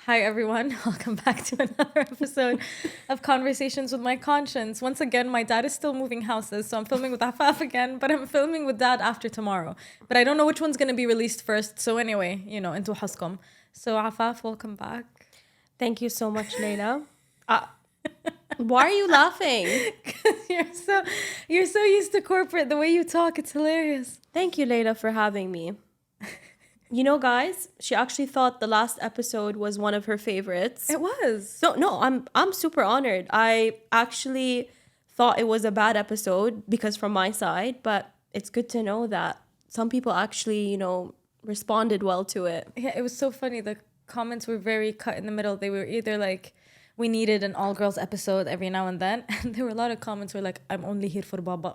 Hi everyone, welcome back to another episode of Conversations with My Conscience. Once again, my dad is still moving houses, so I'm filming with Afaf again, but I'm filming with dad after tomorrow. But I don't know which one's going to be released first, so anyway, into Haskom. So Afaf, welcome back. Thank you so much, Leila. Why are you laughing? You're so used to corporate, the way you talk, it's hilarious. Thank you, Leila, for having me. You know, guys, she actually thought the last episode was one of her favorites. It was. So no, I'm super honored. I actually thought it was a bad episode because from my side, but it's good to know that some people actually, responded well to it. Yeah, it was so funny. The comments were very cut in the middle. They were either like, we needed an all-girls episode every now and then. And there were a lot of comments were like, I'm only here for Baba.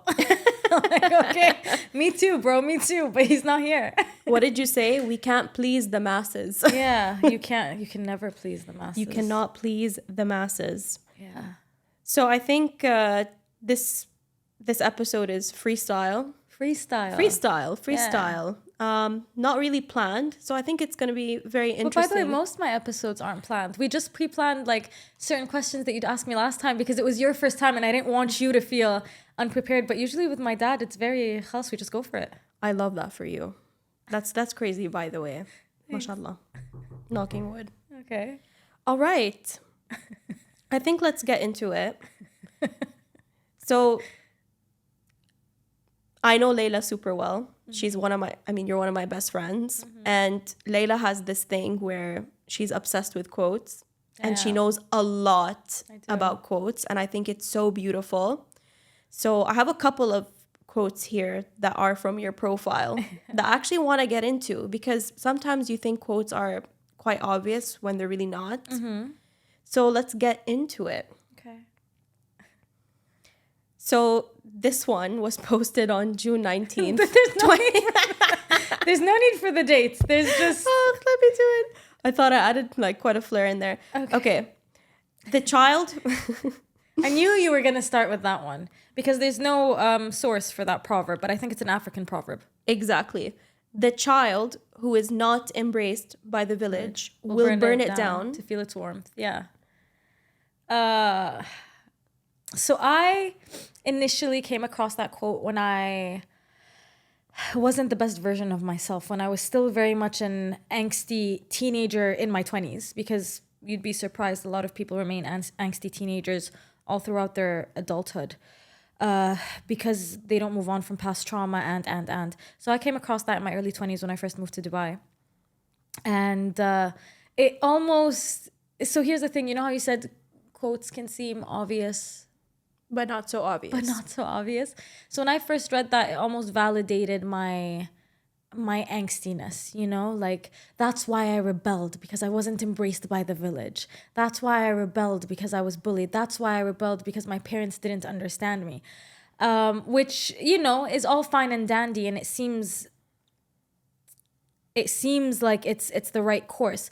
I'm like, okay, me too, bro, me too. But he's not here. What did you say? We can't please the masses. Yeah, you can't. You can never please the masses. You cannot please the masses. Yeah. So I think this episode is freestyle. Freestyle. Yeah. Not really planned. So I think it's going to be very interesting. But by the way, most of my episodes aren't planned. We just pre-planned like certain questions that you'd ask me last time because it was your first time and I didn't want you to feel unprepared. But usually with my dad, it's very khas. We just go for it. I love that for you. That's crazy, by the way. Thanks. MashaAllah. Knocking wood. Okay. All right. I think let's get into it. So I know Layla super well. She's you're one of my best friends. Mm-hmm. And Layla has this thing where she's obsessed with quotes. And she knows a lot about quotes. And I think it's so beautiful. So I have a couple of quotes here that are from your profile that I actually want to get into. Because sometimes you think quotes are quite obvious when they're really not. Mm-hmm. So let's get into it. Okay. So this one was posted on June 19th. There's no need for the dates. There's just... Oh, let me do it. I thought I added like quite a flair in there. Okay. The child... I knew you were going to start with that one because there's no source for that proverb, but I think it's an African proverb. Exactly. The child who is not embraced by the village will burn it down to feel its warmth. Yeah. So I initially came across that quote when I wasn't the best version of myself, when I was still very much an angsty teenager in my 20s, because you'd be surprised, a lot of people remain angsty teenagers all throughout their adulthood because they don't move on from past trauma and. So I came across that in my early 20s when I first moved to Dubai. And it almost... So here's the thing. You know how you said quotes can seem obvious... But not so obvious. So when I first read that, it almost validated my angstiness, like that's why I rebelled, because I wasn't embraced by the village. That's why I rebelled, because I was bullied. That's why I rebelled, because my parents didn't understand me. Which, is all fine and dandy, and it seems like it's the right course.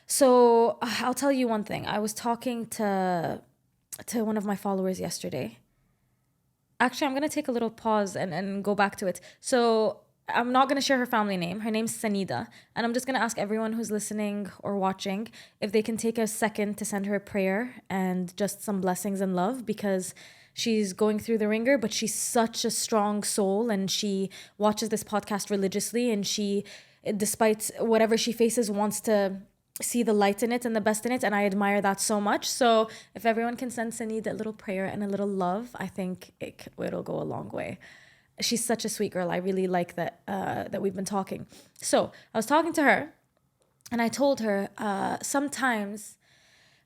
So I'll tell you one thing. I was talking to one of my followers yesterday. Actually, I'm going to take a little pause and go back to it. So I'm not going to share her family name. Her name's Sanida. And I'm just going to ask everyone who's listening or watching if they can take a second to send her a prayer and just some blessings and love, because she's going through the ringer, but she's such a strong soul and she watches this podcast religiously, and she, despite whatever she faces, wants to see the light in it and the best in it, and I admire that so much. So if everyone can send Sanida a little prayer and a little love, I think it'll go a long way. She's such a sweet girl. I really like that we've been talking. So I was talking to her and I told her sometimes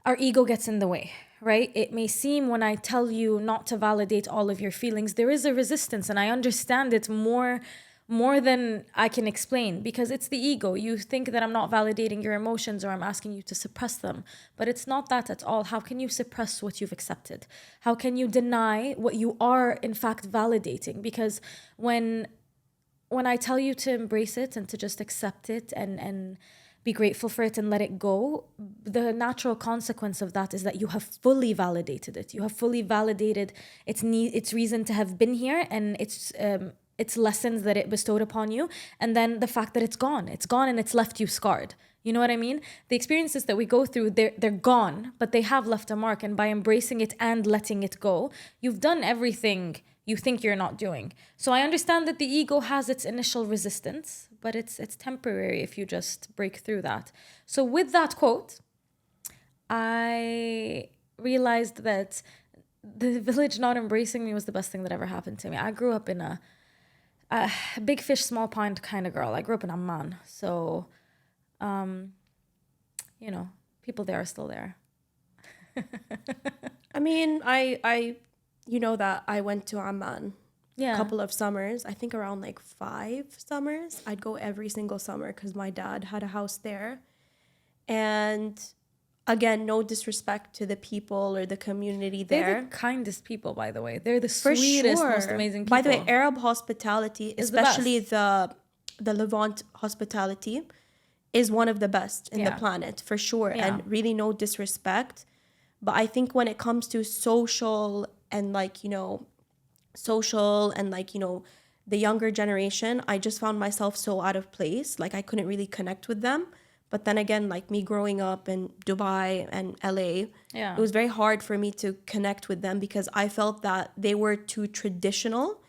our ego gets in the way, right? It may seem, when I tell you not to validate all of your feelings, there is a resistance, and I understand it more than I can explain, because it's the ego. You think that I'm not validating your emotions or I'm asking you to suppress them, but it's not that at all. How can you suppress what you've accepted? How can you deny what you are in fact validating? Because when I tell you to embrace it and to just accept it and be grateful for it and let it go, the natural consequence of that is that you have fully validated it. You have fully validated its reason to have been here and its lessons that it bestowed upon you. And then the fact that it's gone and it's left you scarred. You know what I mean? The experiences that we go through, they're gone, but they have left a mark. And by embracing it and letting it go, you've done everything you think you're not doing. So I understand that the ego has its initial resistance, but it's temporary if you just break through that. So with that quote, I realized that the village not embracing me was the best thing that ever happened to me. I grew up in a big fish, small pond kind of girl. I grew up in Amman. So, you know, people there are still there. I mean, I you know that I went to Amman Yeah. a couple of summers. I think around like 5 summers. I'd go every single summer because my dad had a house there. And again, no disrespect to the people or the community there. They're the kindest people, by the way. They're the For sweetest, sure. most amazing people. By the way, Arab hospitality, Is the especially the Levant hospitality, is one of the best in the Yeah. planet, for sure. Yeah. And really no disrespect. But I think when it comes to social and like, you know, the younger generation, I just found myself so out of place. Like I couldn't really connect with them. But then again, like me growing up in Dubai and LA, Yeah. it was very hard for me to connect with them because I felt that they were too traditional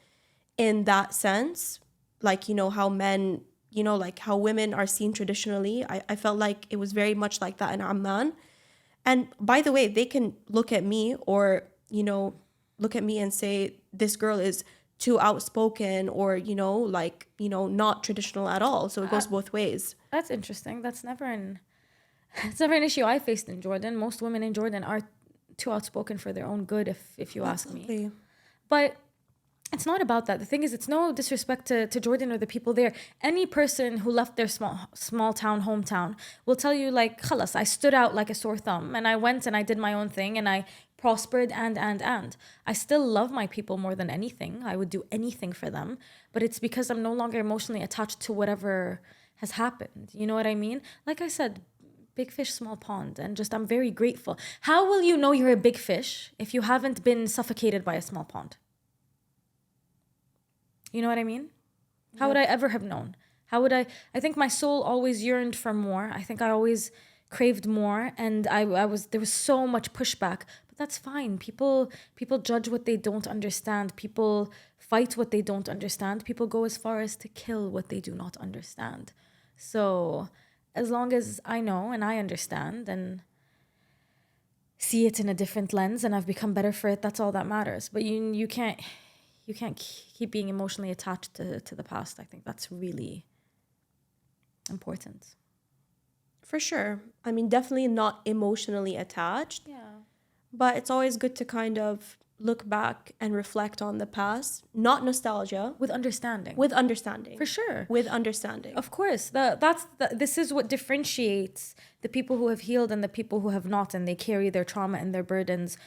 in that sense. Like, you know, how men, you know, like how women are seen traditionally. I felt like it was very much like that in Amman. And by the way, they can look at me or, you know, look at me and say, this girl is too outspoken or, you know, like, you know, not traditional at all. So it goes both ways. That's interesting. It's never an issue I faced in Jordan. Most women in Jordan are too outspoken for their own good, if you ask me. But it's not about that. The thing is, it's no disrespect to Jordan or the people there. Any person who left their small town, hometown, will tell you like, khalas, I stood out like a sore thumb and I went and I did my own thing and I prospered and. I still love my people more than anything. I would do anything for them. But it's because I'm no longer emotionally attached to whatever has happened. You know what I mean? Like I said, big fish, small pond. And just, I'm very grateful. How will you know you're a big fish if you haven't been suffocated by a small pond? You know what I mean? How would I ever have known? How would I think my soul always yearned for more. I think I always craved more. And there was so much pushback, but that's fine. People judge what they don't understand. People fight what they don't understand. People go as far as to kill what they do not understand. So as long as I know and I understand and see it in a different lens and I've become better for it, that's all that matters. But you can't keep being emotionally attached to the past. I think that's really important. For sure. I mean, definitely not emotionally attached. Yeah. But it's always good to kind of look back and reflect on the past. Not nostalgia. With understanding. With understanding. For sure. With understanding. Of course. This is what differentiates the people who have healed and the people who have not, and they carry their trauma and their burdens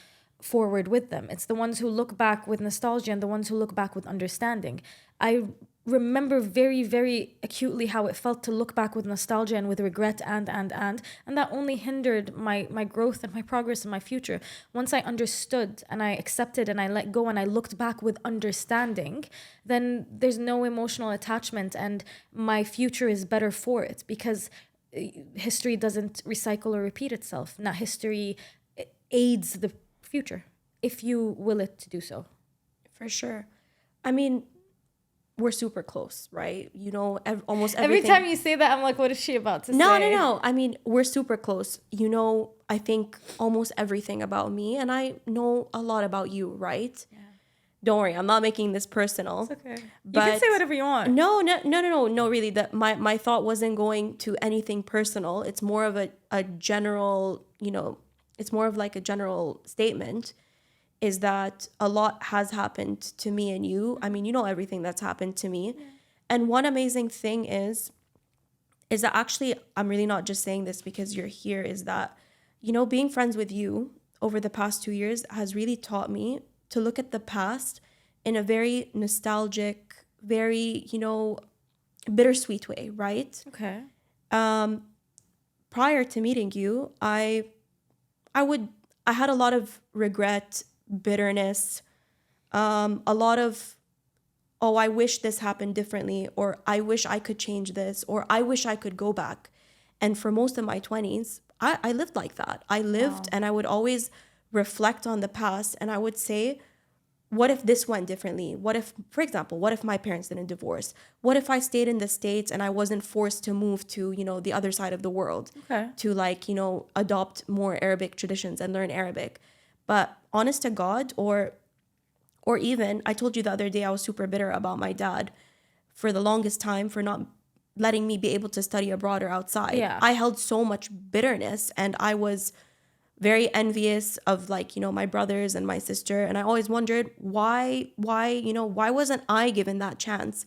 forward with them. It's the ones who look back with nostalgia and the ones who look back with understanding. I remember very, very acutely how it felt to look back with nostalgia and with regret and that only hindered my growth and my progress in my future. Once I understood and I accepted and I let go and I looked back with understanding, then there's no emotional attachment and my future is better for it because history doesn't recycle or repeat itself. Not history aids the future if you will it to do so. For sure. I mean, we're super close, right? You know, almost everything. Every time you say that, I'm like, what is she about to say? No. I mean, we're super close. You know, I think almost everything about me, and I know a lot about you, right? Yeah. Don't worry, I'm not making this personal. It's okay. You can say whatever you want. No, really. That my thought wasn't going to anything personal. It's more of a general, you know, it's more of like a general statement. Is that a lot has happened to me and you. I mean, you know everything that's happened to me. Yeah. And one amazing thing is that actually, I'm really not just saying this because you're here, is that, you know, being friends with you over the past 2 years has really taught me to look at the past in a very nostalgic, very, you know, bittersweet way, right? Okay. Prior to meeting you, I had a lot of regret, bitterness, a lot of, oh, I wish this happened differently, or I wish I could change this, or I wish I could go back. And for most of my 20s, I lived like that. I lived and I would always reflect on the past, and I would say, what if this went differently? What if, for example, what if my parents didn't divorce? What if I stayed in the States and I wasn't forced to move to, the other side of the world to adopt more Arabic traditions and learn Arabic? But honest to God, or even, I told you the other day I was super bitter about my dad for the longest time for not letting me be able to study abroad or outside. Yeah. I held so much bitterness, and I was very envious of my brothers and my sister, and I always wondered why wasn't I given that chance?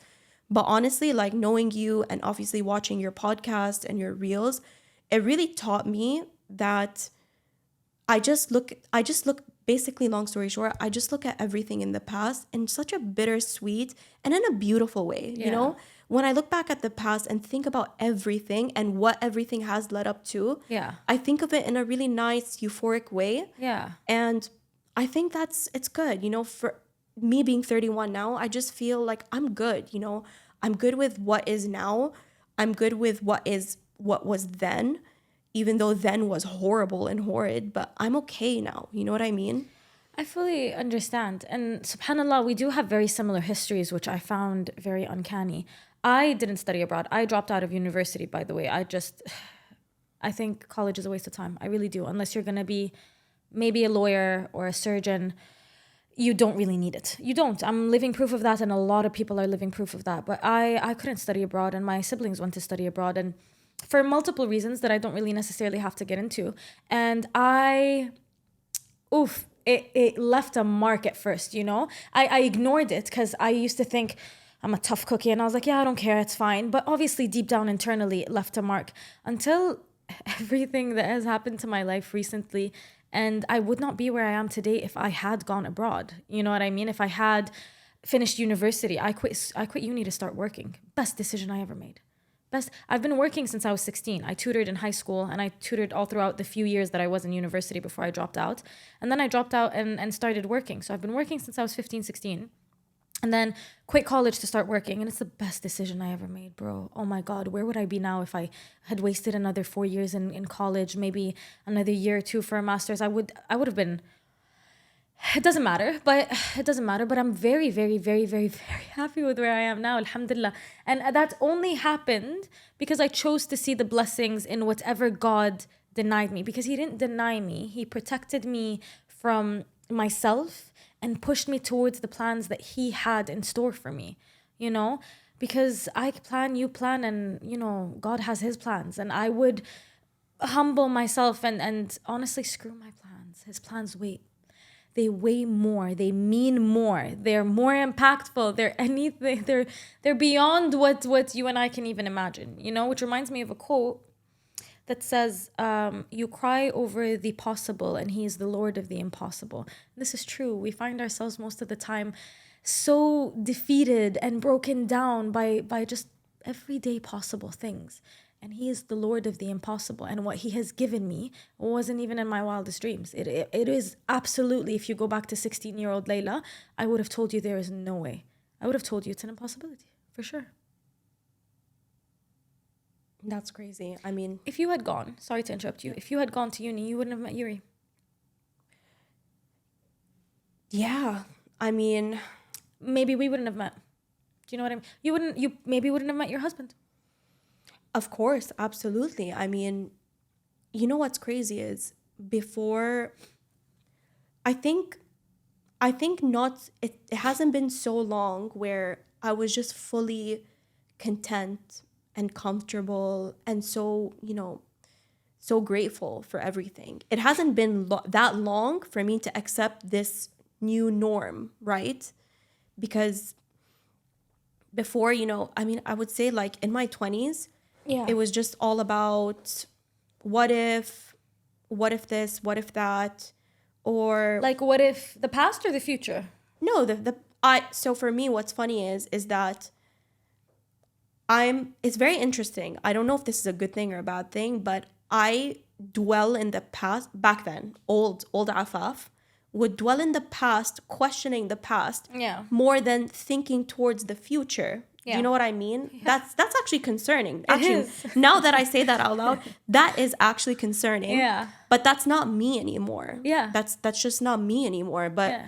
But honestly, knowing you and obviously watching your podcast and your reels, it really taught me that I just look basically, long story short, I just look at everything in the past in such a bittersweet and in a beautiful way. When I look back at the past and think about everything and what everything has led up to, I think of it in a really nice, euphoric way. And I think it's good. For me being 31 now, I just feel like I'm good. I'm good with what is now. I'm good with what was then, even though then was horrible and horrid, but I'm okay now. You know what I mean? I fully understand. And subhanAllah, we do have very similar histories, which I found very uncanny. I didn't study abroad. I dropped out of university, by the way. I think college is a waste of time. I really do. Unless you're going to be maybe a lawyer or a surgeon, you don't really need it. You don't. I'm living proof of that, and a lot of people are living proof of that. But I couldn't study abroad, and my siblings went to study abroad, and for multiple reasons that I don't really necessarily have to get into. And it left a mark at first, I ignored it because I used to think I'm a tough cookie, and I was like, yeah, I don't care, it's fine. But obviously deep down internally, it left a mark until everything that has happened to my life recently. And I would not be where I am today if I had gone abroad. You know what I mean? If I had finished university, I quit uni to start working. Best decision I ever made. I've been working since I was 16. I tutored in high school, and I tutored all throughout the few years that I was in university before I dropped out. And then I dropped out and started working. So I've been working since I was 15, 16. And then quit college to start working. And it's the best decision I ever made, bro. Oh my God, where would I be now if I had wasted another 4 years in college, maybe another year or two for a master's? I would have been... It doesn't matter, but I'm very, very, very, very, very happy with where I am now, alhamdulillah. And that only happened because I chose to see the blessings in whatever God denied me, because he didn't deny me. He protected me from myself and pushed me towards the plans that he had in store for me, because I plan, you plan, and, God has his plans. And I would humble myself and honestly screw my plans. His plans wait. They weigh more. They mean more. They're more impactful. They're anything. They're beyond what you and I can even imagine. Which reminds me of a quote that says, "You cry over the possible, and He is the Lord of the impossible." This is true. We find ourselves most of the time so defeated and broken down by just everyday possible things. And He is the Lord of the impossible. And what He has given me wasn't even in my wildest dreams. It is absolutely, if you go back to 16-year-old Layla, I would have told you there is no way. I would have told you it's an impossibility, for sure. That's crazy. I mean... If you had gone, sorry to interrupt you, if you had gone to uni, you wouldn't have met Yuri. Yeah. I mean... Maybe we wouldn't have met. Do you know what I mean? You maybe wouldn't have met your husband. Of course, absolutely. I mean, what's crazy is before, I think not, it hasn't been so long where I was just fully content and comfortable and so, so grateful for everything. It hasn't been that long for me to accept this new norm, right? Because before, I would say in my 20s, it was just all about what if this, what if that, or what if the past or the future? No, so for me, what's funny is that it's very interesting. I don't know if this is a good thing or a bad thing, but I dwell in the past. Back then, old Afaf would dwell in the past, questioning the past more than thinking towards the future. Do you know what I mean? That's actually concerning. It is. Now that I say that out loud, that is actually concerning. Yeah. But that's not me anymore. Yeah. That's just not me anymore. But Yeah.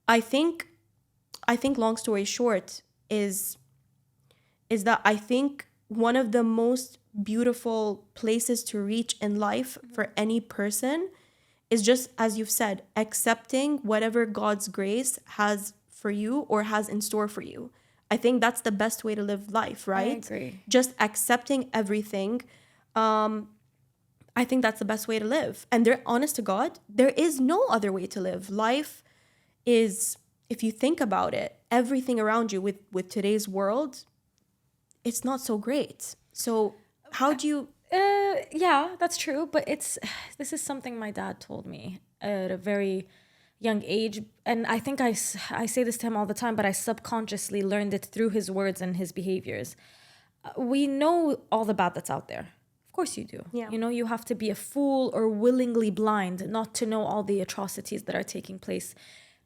I think long story short is that I think one of the most beautiful places to reach in life for any person is just, as you've said, accepting whatever God's grace has for you or has in store for you. I think that's the best way to live life, right? I agree. Just accepting everything. I think that's the best way to live. And honest to God, there is no other way to live. Life is, if you think about it, everything around you with today's world, it's not so great. So how do you... Yeah, that's true. But this is something my dad told me at a very young age. And I think I say this to him all the time, but I subconsciously learned it through his words and his behaviors. We know all the bad that's out there. Of course you do. Yeah. You know, you have to be a fool or willingly blind not to know all the atrocities that are taking place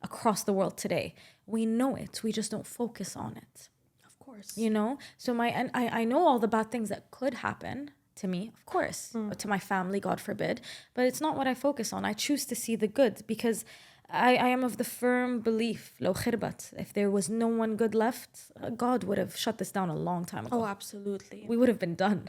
across the world today. We know it. We just don't focus on it. Of course. You know? So I know all the bad things that could happen to me, of course, to my family, God forbid. But it's not what I focus on. I choose to see the good because I am of the firm belief, لو خربت, if there was no one good left, God would have shut this down a long time ago. Oh, absolutely. We would have been done.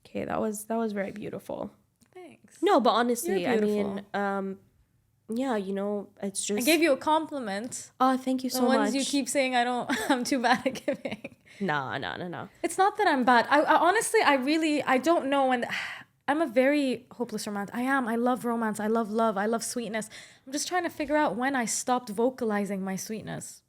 Okay, that was very beautiful. Thanks. No, but honestly, You're I beautiful. mean, yeah, you know, it's just... I gave you a compliment. Oh, thank you so The much. ones you keep saying I'm too bad at giving. No. It's not that I'm bad. I honestly, I don't know when... I'm a very hopeless romantic. I love romance. I love love. I love sweetness. I'm just trying to figure out when I stopped vocalizing my sweetness.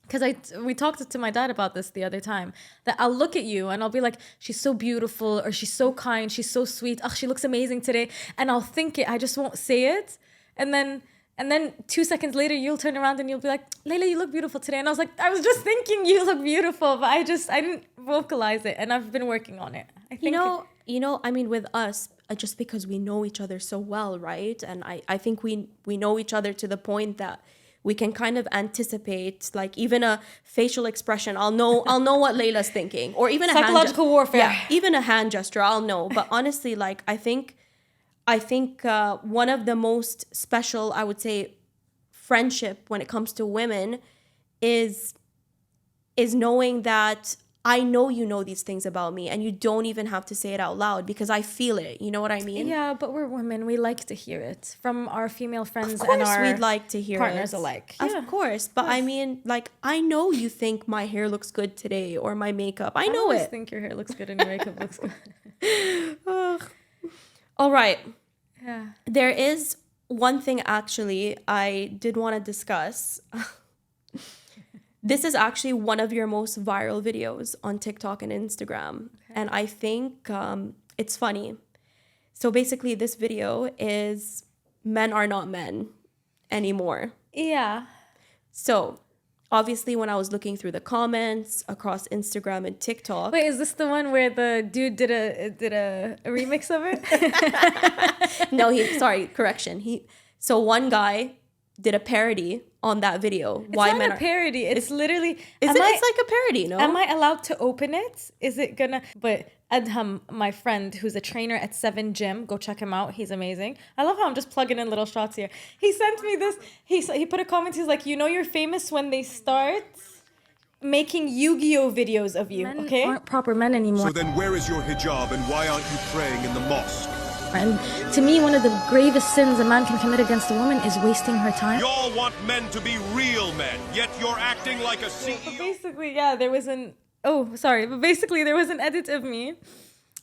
Because we talked to my dad about this the other time. That I'll look at you and I'll be like, she's so beautiful, or she's so kind, she's so sweet. Oh, she looks amazing today. And I'll think it. I just won't say it. And then 2 seconds later, you'll turn around and you'll be like, Layla, you look beautiful today. And I was like, I was just thinking you look beautiful, but I didn't vocalize it. And I've been working on it. I think I mean, with us, just because we know each other so well, right? And I think we know each other to the point that we can kind of anticipate, like, even a facial expression. I'll know what Layla's thinking, or even psychological warfare. Yeah, even a hand gesture, I'll know. But honestly, like, I think one of the most special, I would say, friendship when it comes to women is knowing that I know you know these things about me and you don't even have to say it out loud because I feel it. You know what I mean? Yeah, but we're women. We like to hear it from our female friends of course, and our we'd like to hear partners it. alike. Of course. But I mean, like, I know you think my hair looks good today or my makeup. I know always it. think your hair looks good and your makeup looks good. All right. Yeah. There is one thing actually I did want to discuss. This is actually one of your most viral videos on TikTok and Instagram. Okay. And I think it's funny. So basically this video is men are not men anymore. Yeah. So obviously when I was looking through the comments across Instagram and TikTok. Wait, is this the one where the dude did a remix of it? No, correction. So one guy did a parody on that video. It's not a parody. It's literally... It's like a parody, no? Am I allowed to open it? Is it gonna... But Adham, my friend, who's a trainer at 7 Gym, go check him out. He's amazing. I love how I'm just plugging in little shots here. He sent me this. He put a comment. He's like, you know you're famous when they start making Yu-Gi-Oh videos of you, Men okay? aren't proper men anymore. So then where is your hijab and why aren't you praying in the mosque? And to me, one of the gravest sins a man can commit against a woman is wasting her time. Y'all want men to be real men, yet you're acting like a But CEO. basically, yeah, there was an... Oh, sorry. But basically, there was an edit of me.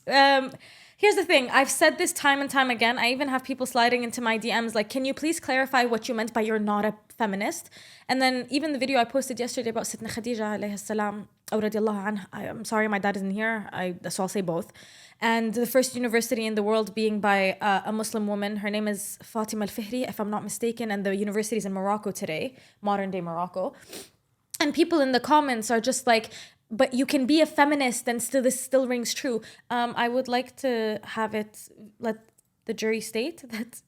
Here's the thing. I've said this time and time again. I even have people sliding into my DMs like, can you please clarify what you meant by you're not a feminist? And then even the video I posted yesterday about Sitna Khadija alayha salam, aw radiyallahu anha. I'm sorry my dad isn't here. So I'll say both. And the first university in the world being by a Muslim woman. Her name is Fatima al-Fihri, if I'm not mistaken. And the university is in Morocco today, modern day Morocco. And people in the comments are just like, but you can be a feminist and this still rings true. I would like to have it, let the jury state that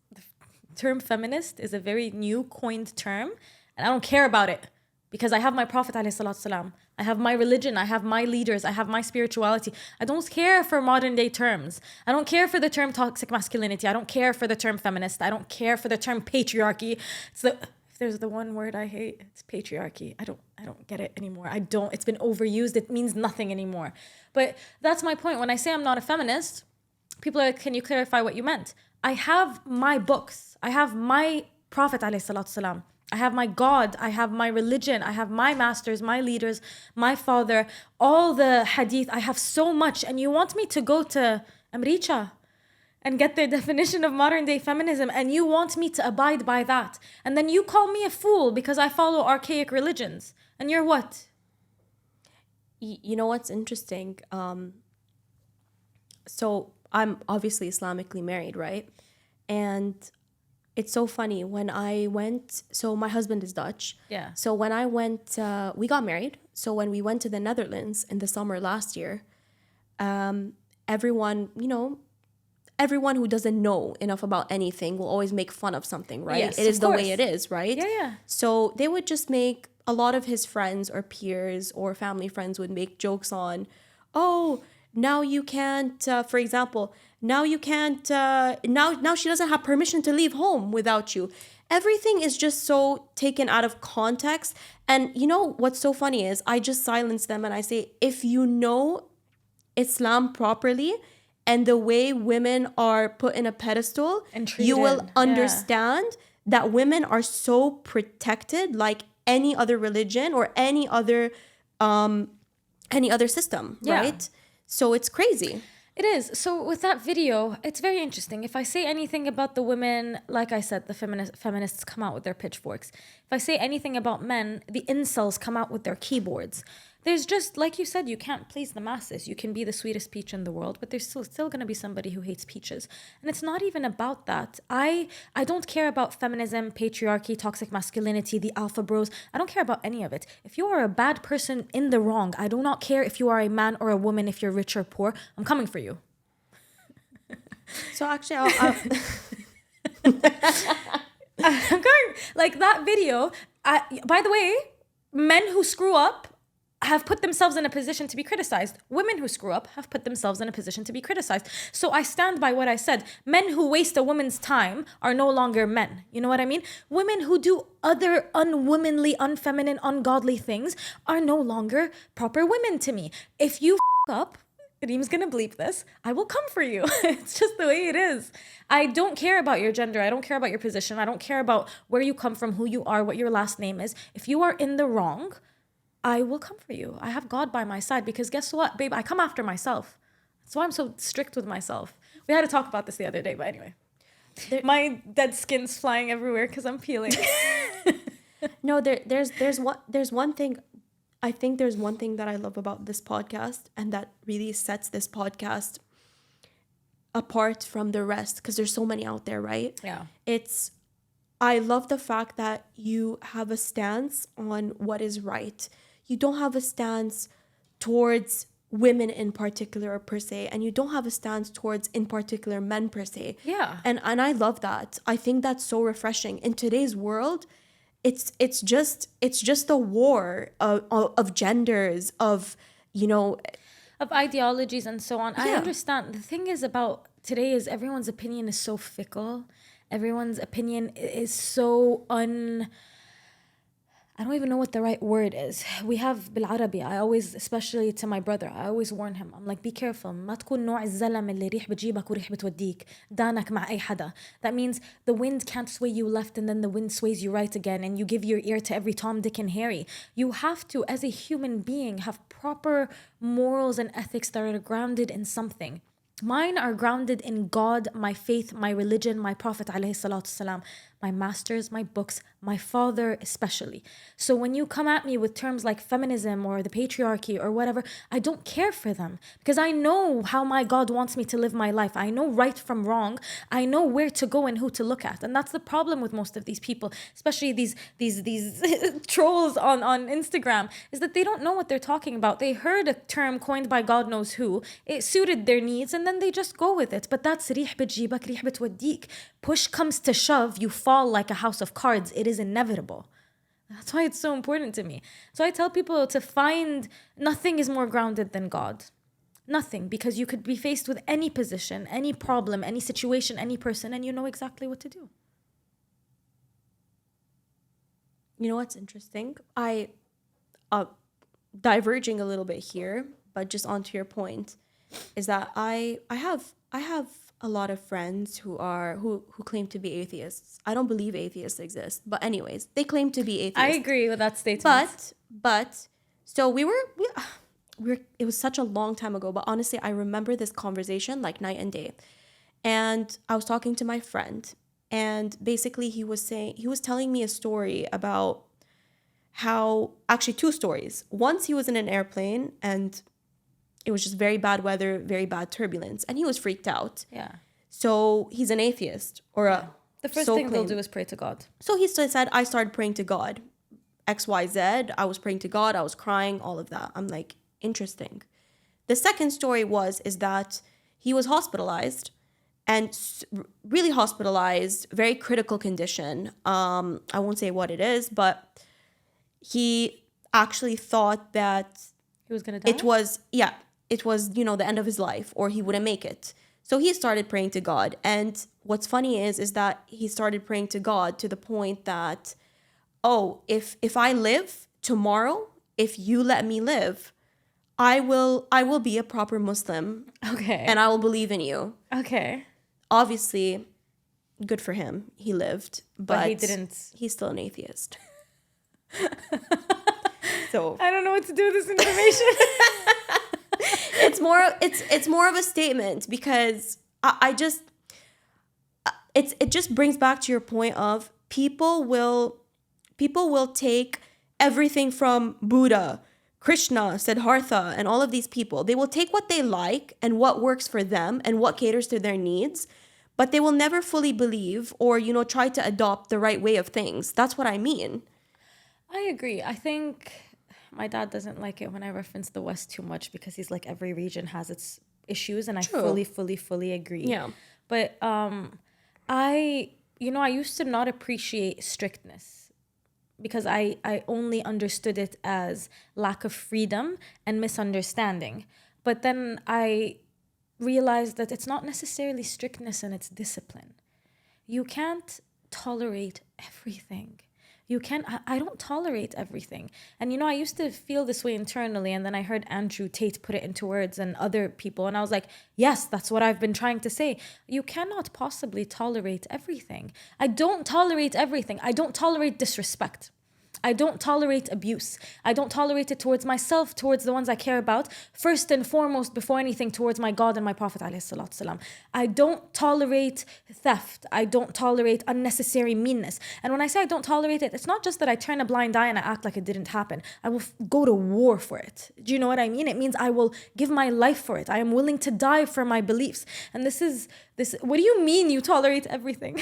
term feminist is a very new coined term, and I don't care about it because I have my Prophet ﷺ. I have my religion, I have my leaders, I have my spirituality. I don't care for modern day terms. I don't care for the term toxic masculinity. I don't care for the term feminist. I don't care for the term patriarchy. If there's the one word I hate, it's patriarchy. I don't get it anymore. It's been overused. It means nothing anymore. But that's my point. When I say I'm not a feminist, people are like, can you clarify what you meant? I have my books. I have my Prophet ﷺ. I have my God, I have my religion, I have my masters, my leaders, my father, all the hadith. I have so much. And you want me to go to Amricha and get their definition of modern day feminism, and you want me to abide by that. And then you call me a fool because I follow archaic religions. And you're what? You know what's interesting? So I'm obviously Islamically married, right? And it's so funny when I went, so my husband is Dutch. Yeah. So when I went, we got married. So when we went to the Netherlands in the summer last year, everyone who doesn't know enough about anything will always make fun of something, right? Yes, it is of the course. way it is, right? Yeah. So they would just make, a lot of his friends or peers or family friends would make jokes on, oh, now you can't, for example, now you can't, now she doesn't have permission to leave home without you. Everything is just so taken out of context. And you know what's so funny is I just silence them and I say, if you know Islam properly and the way women are put in a pedestal, And you will treated, understand that women are so protected like any other religion or any other system, Yeah. right? So it's crazy. It is. So with that video, it's very interesting. If I say anything about the women, like I said, the feminists come out with their pitchforks. If I say anything about men, the incels come out with their keyboards. There's just, like you said, you can't please the masses. You can be the sweetest peach in the world, but there's still going to be somebody who hates peaches. And it's not even about that. I don't care about feminism, patriarchy, toxic masculinity, the alpha bros. I don't care about any of it. If you are a bad person in the wrong, I do not care if you are a man or a woman, if you're rich or poor, I'm coming for you. So actually, I'm going, like that video, by the way, men who screw up have put themselves in a position to be criticized. Women who screw up have put themselves in a position to be criticized. So I stand by what I said. Men who waste a woman's time are no longer men. You know what I mean? Women who do other unwomanly, unfeminine, ungodly things are no longer proper women to me. If you up, Reem's gonna bleep this, I will come for you. It's just the way it is. I don't care about your gender. I don't care about your position. I don't care about where you come from, who you are, what your last name is. If you are in the wrong, I will come for you. I have God by my side because guess what, babe? I come after myself. That's why I'm so strict with myself. We had to talk about this the other day, but anyway. My dead skin's flying everywhere because I'm peeling. no, there's one thing. I think there's one thing that I love about this podcast and that really sets this podcast apart from the rest because there's so many out there, right? Yeah. I love the fact that you have a stance on what is right. You don't have a stance towards women in particular per se, and you don't have a stance towards in particular men per se. Yeah. And I love that. I think that's so refreshing. In today's world, it's just a war of genders, of of ideologies and so on. I Yeah. understand. The thing is about today is everyone's opinion is so fickle. Everyone's opinion is so I don't even know what the right word is. We have بالعربي, I always, especially to my brother, I always warn him. I'm like, be careful. ما تكون نوع الزلمة اللي ريح بتجيبك وريح بتوديك دانك مع أي حدا. That means the wind can't sway you left and then the wind sways you right again and you give your ear to every Tom, Dick and Harry. You have to, as a human being, have proper morals and ethics that are grounded in something. Mine are grounded in God, my faith, my religion, my Prophet ﷺ, my masters, my books, my father especially. So when you come at me with terms like feminism or the patriarchy or whatever, I don't care for them because I know how my God wants me to live my life. I know right from wrong. I know where to go and who to look at. And that's the problem with most of these people, especially these trolls on Instagram, is that they don't know what they're talking about. They heard a term coined by God knows who. It suited their needs and then they just go with it. But that's ريح بتجيبك ريح بتوديك. Push comes to shove, you fall like a house of cards. It is inevitable. That's why it's so important to me. So I tell people to find, nothing is more grounded than God. Nothing, because you could be faced with any position, any problem, any situation, any person, and you know exactly what to do. You know what's interesting? I diverging a little bit here, but just onto your point, is that I have a lot of friends who claim to be atheists. I don't believe atheists exist, but anyways, they claim to be atheists. I agree with that statement. But so we were it was such a long time ago, but honestly, I remember this conversation like night and day. And I was talking to my friend, and basically he was telling me a story about how, actually two stories. Once he was in an airplane and it was just very bad weather, very bad turbulence, and he was freaked out. Yeah. So he's an atheist The first thing they'll do is pray to God. So he said, I started praying to God. XYZ, I was praying to God, I was crying, all of that. I'm like, interesting. The second story is that he was hospitalized, and really hospitalized, very critical condition. I won't say what it is, but he actually thought that He was going to die? it was, the end of his life, or he wouldn't make it. So he started praying to God. And what's funny is that he started praying to God to the point that, oh, if I live tomorrow, if you let me live, I will be a proper Muslim. Okay. And I will believe in you. Okay. Obviously, good for him. He lived, but he didn't. He's still an atheist. So I don't know what to do with this information. it's more of a statement, because it just brings back to your point of people will take everything from Buddha, Krishna, Siddhartha, and all of these people. They will take what they like and what works for them and what caters to their needs, but they will never fully believe or, try to adopt the right way of things. That's what I mean. I agree. I think my dad doesn't like it when I reference the West too much, because he's like, every region has its issues, and I fully agree. Yeah. But I used to not appreciate strictness, because I only understood it as lack of freedom and misunderstanding. But then I realized that it's not necessarily strictness, and it's discipline. You can't tolerate everything. I don't tolerate everything. And I used to feel this way internally, and then I heard Andrew Tate put it into words and other people, and I was like, yes, that's what I've been trying to say. You cannot possibly tolerate everything. I don't tolerate everything. I don't tolerate disrespect. I don't tolerate abuse. I don't tolerate it towards myself, towards the ones I care about. First and foremost, before anything, towards my God and my Prophet ﷺ. I don't tolerate theft. I don't tolerate unnecessary meanness. And when I say I don't tolerate it, it's not just that I turn a blind eye and I act like it didn't happen. I will go to war for it. Do you know what I mean? It means I will give my life for it. I am willing to die for my beliefs. And this. What do you mean you tolerate everything?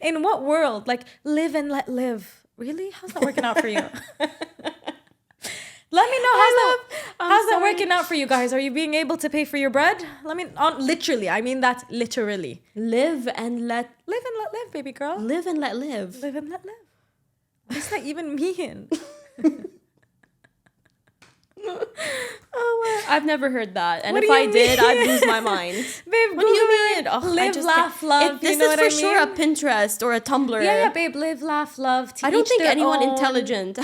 In what world? Like, live and let live. Really? How's that working out for you? Let me know how's that working out for you guys. Are you being able to pay for your bread? Literally. I mean that literally. Live and let live, baby girl. Live and let live. Live and let live. What does that even mean? I've never heard that, and What if do you I did, mean? I'd lose my mind. Babe, What do you mean? Live, laugh, love. This is for sure a Pinterest or a Tumblr. Yeah, babe. Live, laugh, love. I don't think anyone own. intelligent.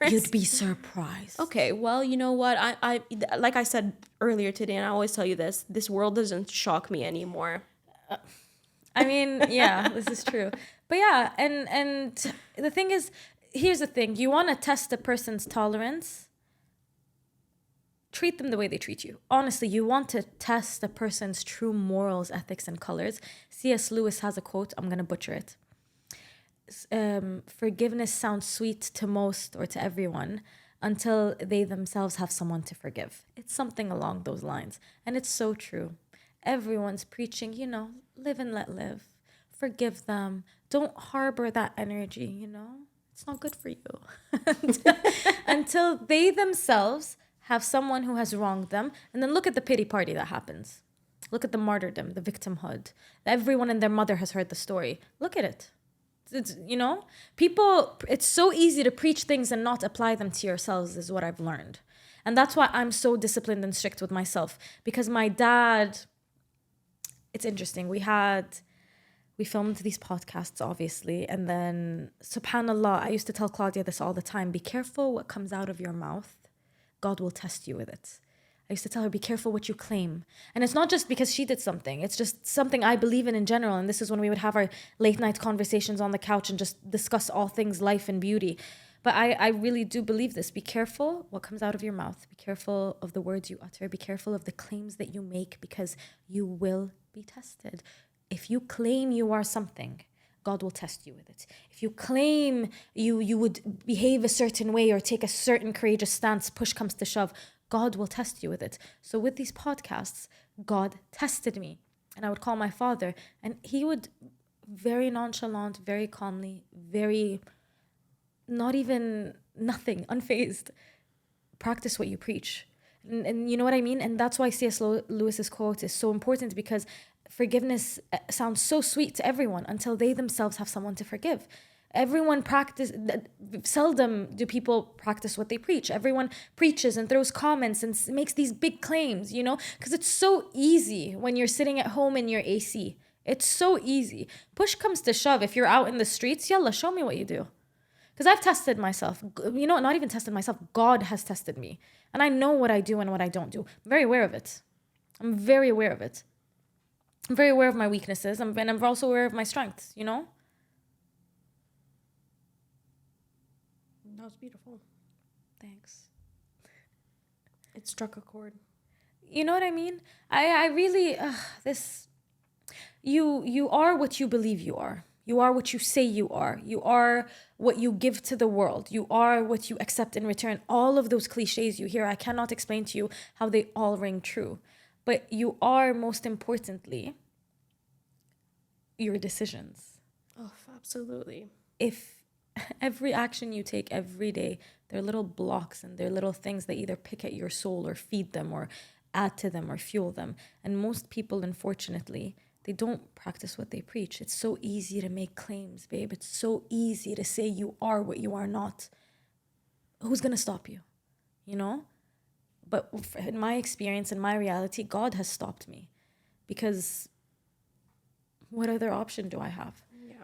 You'd be surprised. Okay, well, you know what? I like I said earlier today, and I always tell you this: this world doesn't shock me anymore. I mean, yeah, this is true. But yeah, and the thing is, here's the thing: you want to test a person's tolerance. Treat them the way they treat you. Honestly, you want to test a person's true morals, ethics, and colors. C.S. Lewis has a quote. I'm going to butcher it. forgiveness sounds sweet to most or to everyone until they themselves have someone to forgive. It's something along those lines. And it's so true. Everyone's preaching, live and let live. Forgive them. Don't harbor that energy, It's not good for you. Until they themselves have someone who has wronged them. And then look at the pity party that happens. Look at the martyrdom, the victimhood. Everyone and their mother has heard the story. Look at it. It's, people, it's so easy to preach things and not apply them to yourselves is what I've learned. And that's why I'm so disciplined and strict with myself. Because my dad, it's interesting. We filmed these podcasts, obviously. And then, subhanAllah, I used to tell Claudia this all the time. Be careful what comes out of your mouth. God will test you with it. I used to tell her, be careful what you claim. And it's not just because she did something. It's just something I believe in general. And this is when we would have our late night conversations on the couch and just discuss all things life and beauty. But I really do believe this. Be careful what comes out of your mouth. Be careful of the words you utter. Be careful of the claims that you make because you will be tested. If you claim you are something, God will test you with it. If you claim you would behave a certain way or take a certain courageous stance, push comes to shove, God will test you with it. So with these podcasts, God tested me. And I would call my father and he would very nonchalant, very calmly, very not even nothing, unfazed, practice what you preach. And you know what I mean? And that's why C.S. Lewis's quote is so important because forgiveness sounds so sweet to everyone until they themselves have someone to forgive. Seldom do people practice what they preach. Everyone preaches and throws comments and makes these big claims, because it's so easy when you're sitting at home in your AC. It's so easy. Push comes to shove. If you're out in the streets, yalla, show me what you do. Because I've tested myself. Not even tested myself. God has tested me. And I know what I do and what I don't do. I'm very aware of it. I'm very aware of it. I'm very aware of my weaknesses. And I'm also aware of my strengths, That was beautiful. Thanks. It struck a chord. You know what I mean? I really, you are what you believe you are. You are what you say you are. You are what you give to the world. You are what you accept in return. All of those cliches you hear, I cannot explain to you how they all ring true. But you are, most importantly, your decisions. Oh, absolutely. If every action you take every day, they're little blocks and they're little things that either pick at your soul or feed them or add to them or fuel them. And most people, unfortunately, they don't practice what they preach. It's so easy to make claims, babe. It's so easy to say you are what you are not. Who's going to stop you? But in my experience, in my reality, God has stopped me because what other option do I have?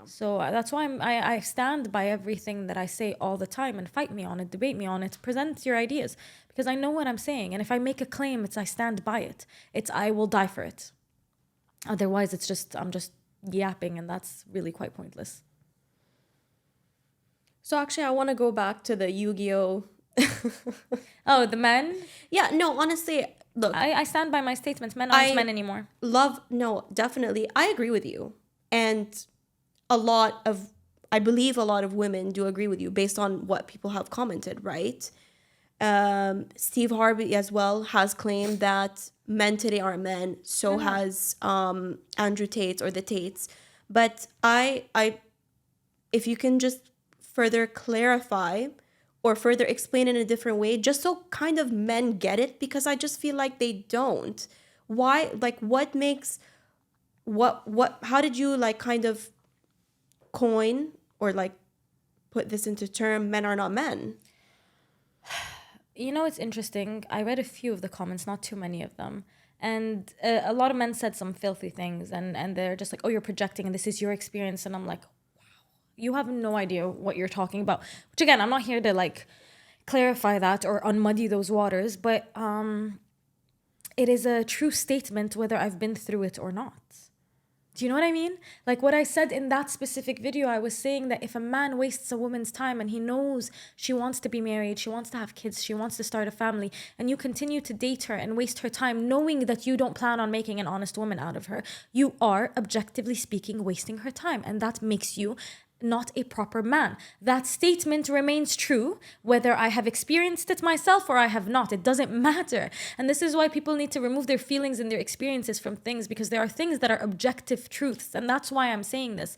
So that's why I stand by everything that I say all the time and fight me on it, debate me on it, present your ideas because I know what I'm saying. And if I make a claim, I stand by it. I will die for it. Otherwise, I'm just yapping and that's really quite pointless. So actually, I want to go back to the Yu-Gi-Oh! Oh, the men? Yeah, no, honestly, look. I stand by my statements. Men aren't men anymore. No, definitely. I agree with you. And I believe a lot of women do agree with you based on what people have commented, right? Steve Harvey as well has claimed that men today are men. So has Andrew Tate or the Tates. But if you can just further clarify or further explain in a different way, just so kind of men get it, because I just feel like they don't. Why? Like, what makes how did you kind of coin or put this into term, men are not men? It's interesting. I read a few of the comments, not too many of them. And a lot of men said some filthy things and they're just like, oh, you're projecting and this is your experience. And I'm like, wow, you have no idea what you're talking about. Which again, I'm not here to clarify that or unmuddy those waters, but it is a true statement whether I've been through it or not. Do you know what I mean? Like what I said in that specific video, I was saying that if a man wastes a woman's time and he knows she wants to be married, she wants to have kids, she wants to start a family, and you continue to date her and waste her time knowing that you don't plan on making an honest woman out of her, you are, objectively speaking, wasting her time. And that makes you not a proper man. That statement remains true whether I have experienced it myself or I have not. It doesn't matter. And this is why people need to remove their feelings and their experiences from things, because there are things that are objective truths. And that's why I'm saying this.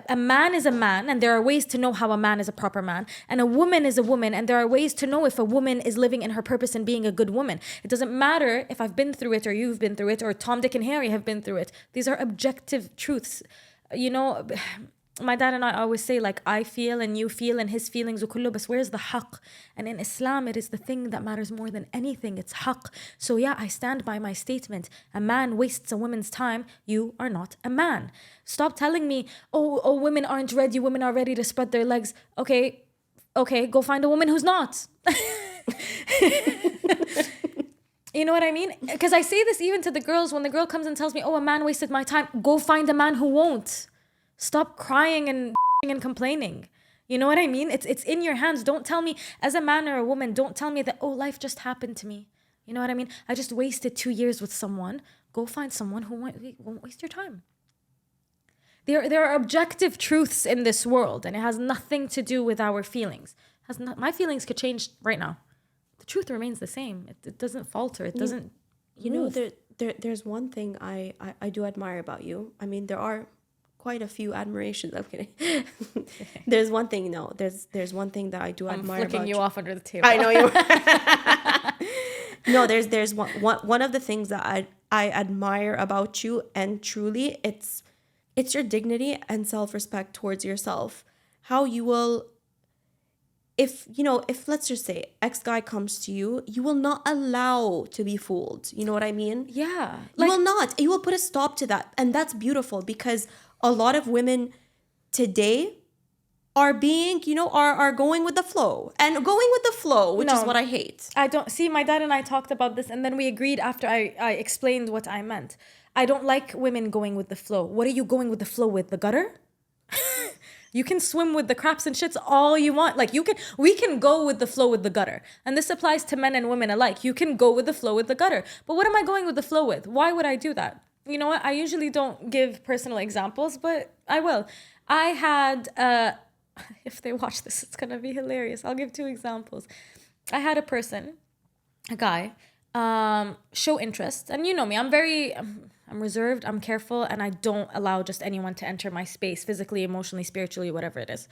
A man is a man, and there are ways to know how a man is a proper man. And a woman is a woman, and there are ways to know if a woman is living in her purpose and being a good woman. It doesn't matter if I've been through it or you've been through it or Tom, Dick, and Harry have been through it. These are objective truths. You know, my dad and I always say, like, I feel and you feel and his feelings, but where's the haqq? And in Islam, it is the thing that matters more than anything. It's haqq. So yeah, I stand by my statement. A man wastes a woman's time. You are not a man. Stop telling me, oh, women aren't ready. Women are ready to spread their legs. Okay, go find a woman who's not. You know what I mean? Because I say this even to the girls. When the girl comes and tells me, oh, a man wasted my time, go find a man who won't. Stop crying and and complaining. You know what I mean? It's in your hands. Don't tell me, as a man or a woman, don't tell me that, oh, life just happened to me. You know what I mean? I just wasted 2 years with someone. Go find someone who won't waste your time. There are objective truths in this world, and it has nothing to do with our feelings. My feelings could change right now. The truth remains the same. It doesn't falter. It doesn't. You know, there's one thing I do admire about you. I mean, there are quite a few admirations. I'm kidding. There's one thing. No, there's one thing that I do admire about you. I'm flicking you off under the table. I know you. No, there's one of the things that I admire about you, and truly, it's your dignity and self-respect towards yourself. How you will, if let's just say X guy comes to you, you will not allow to be fooled. You know what I mean? Yeah. You will not. You will put a stop to that. And that's beautiful, because a lot of women today are being, are going with the flow. And going with the flow, which is what I hate. I don't see, my dad and I talked about this, and then we agreed after I explained what I meant. I don't like women going with the flow. What are you going with the flow with? The gutter? You can swim with the craps and shits all you want. Like, we can go with the flow with the gutter. And this applies to men and women alike. You can go with the flow with the gutter. But what am I going with the flow with? Why would I do that? You know what? I usually don't give personal examples, but I will. I had, if they watch this, it's going to be hilarious. I'll give 2 examples. I had a guy, show interest. And you know me, I'm reserved, I'm careful, and I don't allow just anyone to enter my space, physically, emotionally, spiritually, whatever it is.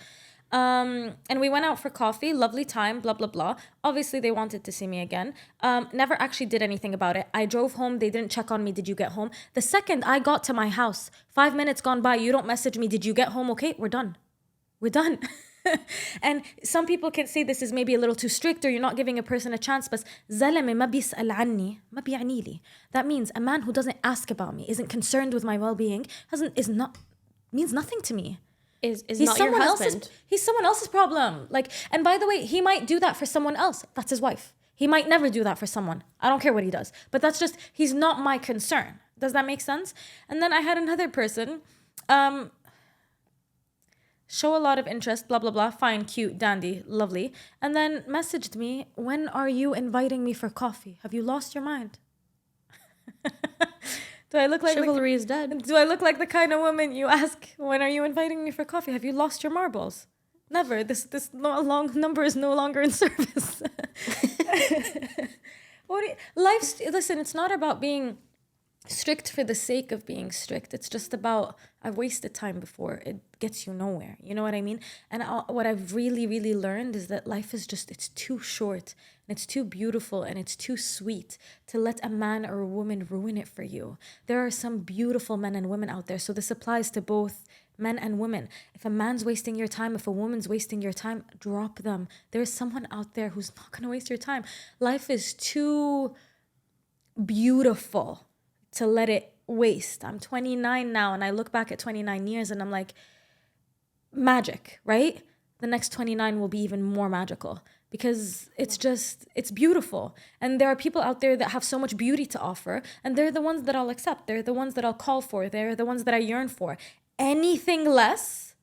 And we went out for coffee, lovely time, blah, blah, blah. Obviously, they wanted to see me again. Never actually did anything about it. I drove home, they didn't check on me, did you get home? The second I got to my house, 5 minutes gone by, you don't message me, did you get home? Okay, we're done. We're done. And some people can say this is maybe a little too strict, or you're not giving a person a chance, but زلمة ما بيسأل عني ما بيعني لي. That means a man who doesn't ask about me, isn't concerned with my well-being, means nothing to me. He's not your husband. He's someone else's problem. Like, and by the way, he might do that for someone else. That's his wife. He might never do that for someone. I don't care what he does. But that's just, he's not my concern. Does that make sense? And then I had another person, show a lot of interest, blah, blah, blah, fine, cute, dandy, lovely. And then messaged me, when are you inviting me for coffee? Have you lost your mind? Do I look like chivalry is dead? Do I look like the kind of woman you ask, when are you inviting me for coffee? Have you lost your marbles? Never. This long number is no longer in service. Listen, it's not about being strict for the sake of being strict. It's just about, I've wasted time before. It gets you nowhere. You know what I mean? And what I've really, really learned is that life is just, it's too short, and it's too beautiful, and it's too sweet to let a man or a woman ruin it for you. There are some beautiful men and women out there. So this applies to both men and women. If a man's wasting your time, if a woman's wasting your time, drop them. There's someone out there who's not going to waste your time. Life is too beautiful to let it waste. I'm 29 now, and I look back at 29 years and I'm like, magic, right? The next 29 will be even more magical, because it's beautiful. And there are people out there that have so much beauty to offer, and they're the ones that I'll accept. They're the ones that I'll call for. They're the ones that I yearn for. Anything less,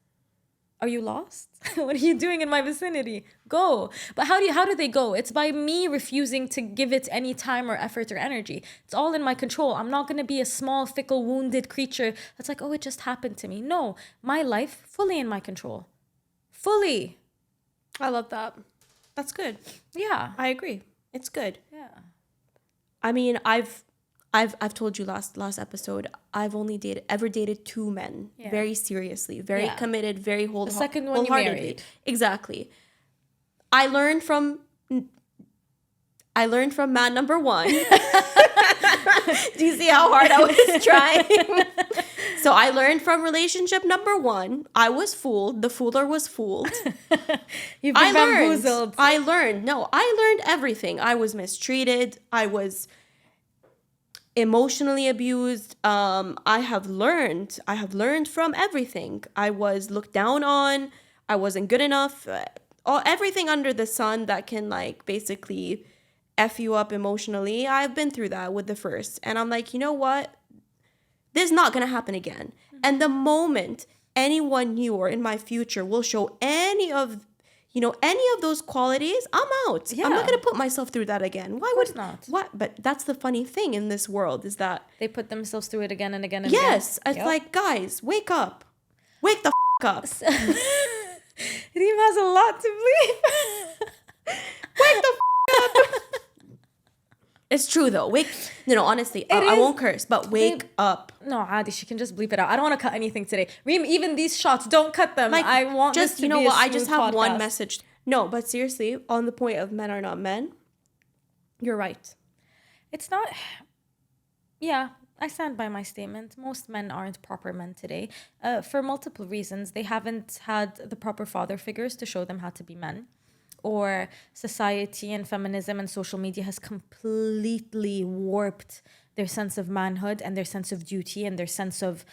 Are you lost? What are you doing in my vicinity? Go. But how do they go? It's by me refusing to give it any time or effort or energy. It's all in my control. I'm not going to be a small, fickle, wounded creature that's like, oh, it just happened to me. No, my life fully in my control. Fully. I love that. That's good. Yeah. I agree. It's good. Yeah. I mean, I've told you last episode, I've only ever dated 2 men, very seriously, very committed, very The second one you wholeheartedly. married. Exactly. I learned from man number 1. Do you see how hard I was trying? So I learned from relationship number 1. I was fooled. The fooler was fooled. You've been bamboozled. I learned everything. I was mistreated. I was emotionally abused. I have learned from everything. I was looked down on. I wasn't good enough. Everything under the sun that can like basically F you up emotionally. I've been through that with the first. And I'm like, you know what? This is not going to happen again. And the moment anyone new or in my future will show any of those qualities, I'm out. Yeah. I'm not going to put myself through that again. Why would not? What? But that's the funny thing in this world is that They put themselves through it again and again and yes, again. it's like, guys, wake up. Wake the up. Reem has a lot to believe. Wake the up. It's true though. Honestly, I won't curse, but wake up. No, Adi, she can just bleep it out. I don't want to cut anything today. Reem, even these shots, don't cut them. Like, I want just, this to be a I just smooth have one podcast. message. No, but seriously, on the point of men are not men, you're right. It's not... Yeah, I stand by my statement. Most men aren't proper men today. For multiple reasons. They haven't had the proper father figures to show them how to be men. Or society and feminism and social media has completely warped their sense of manhood and their sense of duty and their sense of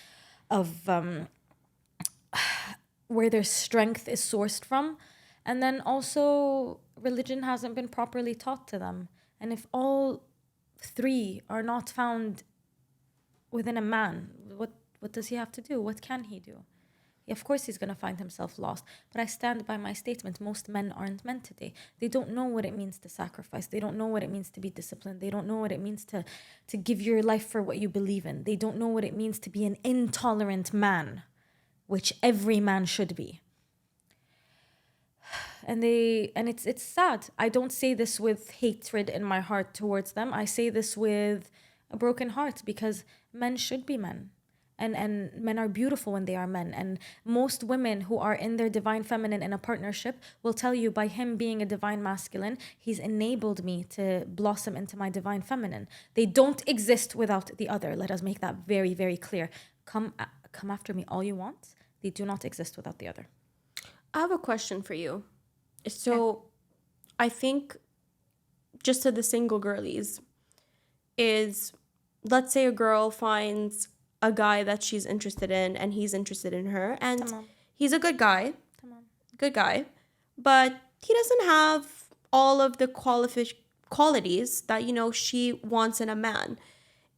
where their strength is sourced from. And then also religion hasn't been properly taught to them. And if all 3 are not found within a man, what does he have to do? What can he do? Of course he's going to find himself lost. But I stand by my statement. Most men aren't men today. They don't know what it means to sacrifice. They don't know what it means to be disciplined. They don't know what it means to give your life for what you believe in. They don't know what it means to be an intolerant man, which every man should be. And it's sad. I don't say this with hatred in my heart towards them. I say this with a broken heart because men should be men. And men are beautiful when they are men. And most women who are in their divine feminine in a partnership will tell you by him being a divine masculine, he's enabled me to blossom into my divine feminine. They don't exist without the other. Let us make that very, very clear. Come after me all you want. They do not exist without the other. I have a question for you. So I think just to the single girlies is, let's say a girl finds a guy that she's interested in and he's interested in her and he's a good guy, but he doesn't have all of the qualities that, she wants in a man.